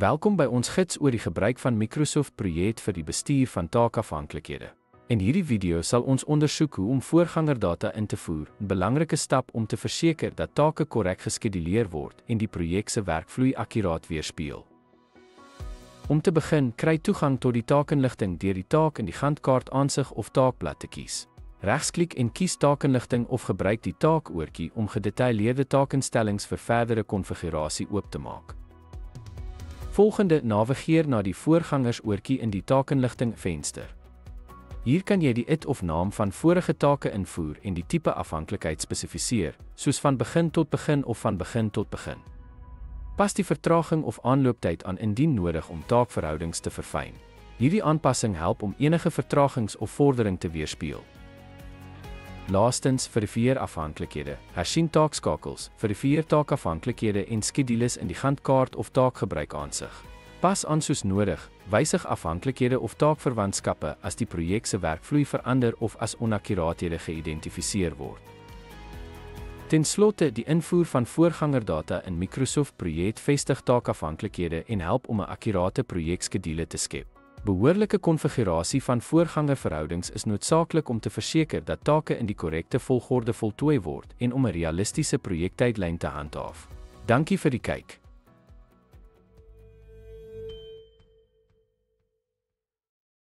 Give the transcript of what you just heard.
Welkom by ons gids oor die gebruik van Microsoft Project vir die bestuur van taakafhanklikhede. In hierdie video sal ons ondersoek hoe om voorgangerdata in te voer, 'n belangrike stap om te verseker dat take korrek geskeduleer word en die projek se werkvloei akkuraat weerspieël. Om te begin, kry toegang tot die taakinligting deur die taak in die Gantt-kaart aansig of taakblad te kies. Regsklik en kies taakinligting of gebruik die taakoortjie om gedetailleerde taakinstellings vir verdere konfigurasie oop te maak. Volgende, navigeer na die voorgangersoortjie in die taakinligting venster. Hier kan jy die id of naam van vorige take invoer en die tipe afhanklikheid spesifiseer, soos van begin tot begin of van begin tot begin. Pas die vertraging of aanlooptyd aan indien nodig om taakverhoudings te verfyn. Hierdie aanpassing help om enige vertragings of vordering te weerspieël. Laastens, verifieer afhanklikhede. Hersien taakskakels, verifieer taakafhanklikhede en skedules in die Gantt-kaart of taakgebruik aansig. Pas aan soos nodig, wysig afhanklikhede of taakverwantskappe as die projek se werkvloei verander of as onakkurathede geïdentifiseer word. Ten slotte, die invoer van voorgangerdata in Microsoft Project vestig taakafhanklikhede en help om 'n akkurate projekskedule te skep. Behoorlike konfigurasie van voorgangerverhoudings is noodsaaklik om te verseker dat take in die korrekte volgorde voltooi word en om 'n realistiese projektydlyn te handhaaf. Dankie vir die kyk.